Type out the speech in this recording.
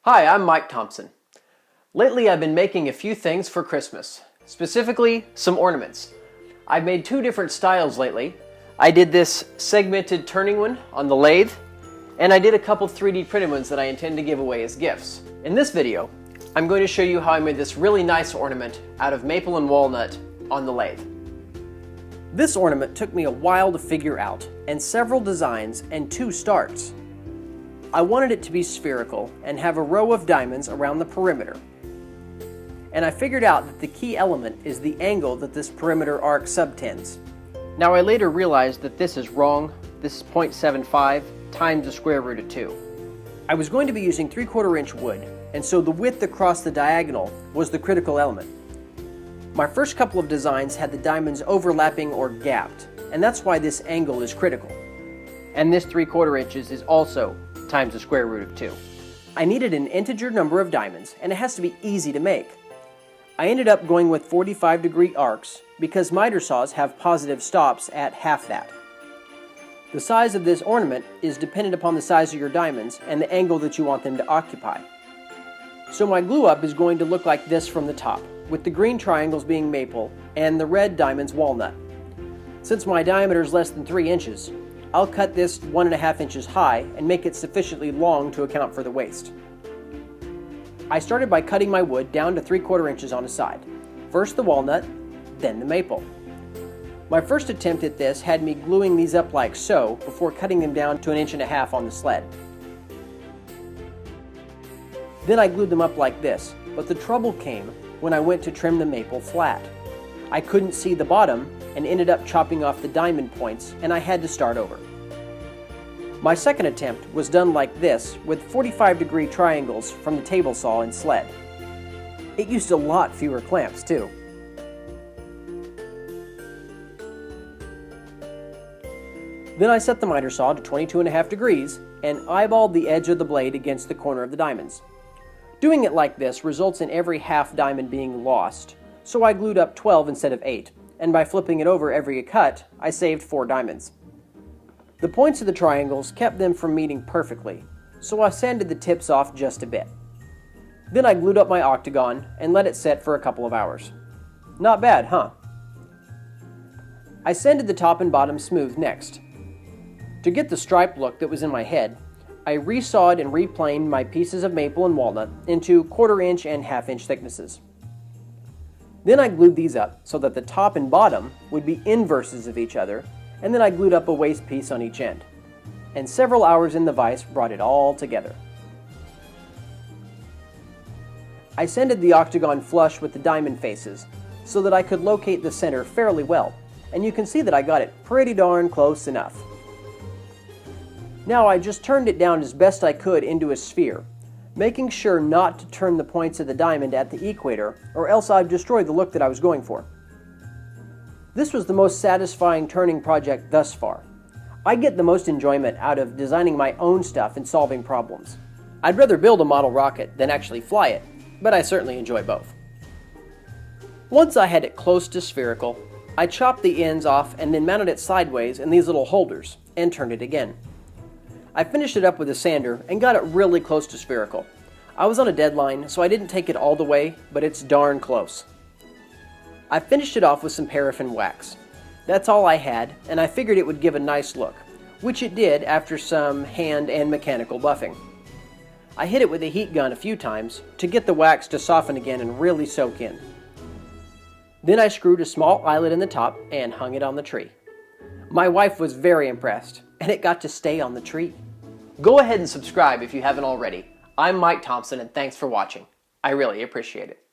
Hi, I'm Mike Thompson. Lately I've been making a few things for Christmas, specifically some ornaments. I've made two different styles lately. I did this segmented turning one on the lathe, and I did a couple 3D printed ones that I intend to give away as gifts. In this video, I'm going to show you how I made this really nice ornament out of maple and walnut on the lathe. This ornament took me a while to figure out, and several designs and two starts. I wanted it to be spherical and have a row of diamonds around the perimeter. And I figured out that the key element is the angle that this perimeter arc subtends. Now I later realized that this is wrong. This is 0.75 times the square root of 2. I was going to be using 3/4 inch wood, and so the width across the diagonal was the critical element. My first couple of designs had the diamonds overlapping or gapped, and that's why this angle is critical. And this 3/4 inches is also times the square root of 2. I needed an integer number of diamonds, and it has to be easy to make. I ended up going with 45-degree arcs because miter saws have positive stops at half that. The size of this ornament is dependent upon the size of your diamonds and the angle that you want them to occupy. So my glue up is going to look like this from the top, with the green triangles being maple and the red diamonds walnut. Since my diameter is less than 3 inches, I'll cut this 1.5 inches high and make it sufficiently long to account for the waste. I started by cutting my wood down to 3/4 inches on a side. First the walnut, then the maple. My first attempt at this had me gluing these up like so before cutting them down to 1.5 inches on the sled. Then I glued them up like this, but the trouble came when I went to trim the maple flat. I couldn't see the bottom and ended up chopping off the diamond points, and I had to start over. My second attempt was done like this with 45-degree triangles from the table saw and sled. It used a lot fewer clamps too. Then I set the miter saw to 22.5 degrees and eyeballed the edge of the blade against the corner of the diamonds. Doing it like this results in every half diamond being lost, so I glued up 12 instead of 8, and by flipping it over every cut, I saved 4 diamonds. The points of the triangles kept them from meeting perfectly, so I sanded the tips off just a bit. Then I glued up my octagon and let it set for a couple of hours. Not bad, huh? I sanded the top and bottom smooth next. To get the stripe look that was in my head, I resawed and replaned my pieces of maple and walnut into 1/4 inch and 1/2 inch thicknesses. Then I glued these up so that the top and bottom would be inverses of each other, and then I glued up a waist piece on each end. And several hours in the vise brought it all together. I sanded the octagon flush with the diamond faces so that I could locate the center fairly well, and you can see that I got it pretty darn close enough. Now I just turned it down as best I could into a sphere, making sure not to turn the points of the diamond at the equator, or else I'd destroy the look that I was going for. This was the most satisfying turning project thus far. I get the most enjoyment out of designing my own stuff and solving problems. I'd rather build a model rocket than actually fly it, but I certainly enjoy both. Once I had it close to spherical, I chopped the ends off and then mounted it sideways in these little holders and turned it again. I finished it up with a sander and got it really close to spherical. I was on a deadline, so I didn't take it all the way, but it's darn close. I finished it off with some paraffin wax. That's all I had, and I figured it would give a nice look, which it did after some hand and mechanical buffing. I hit it with a heat gun a few times to get the wax to soften again and really soak in. Then I screwed a small eyelet in the top and hung it on the tree. My wife was very impressed, and it got to stay on the tree. Go ahead and subscribe if you haven't already. I'm Mike Thompson, and thanks for watching. I really appreciate it.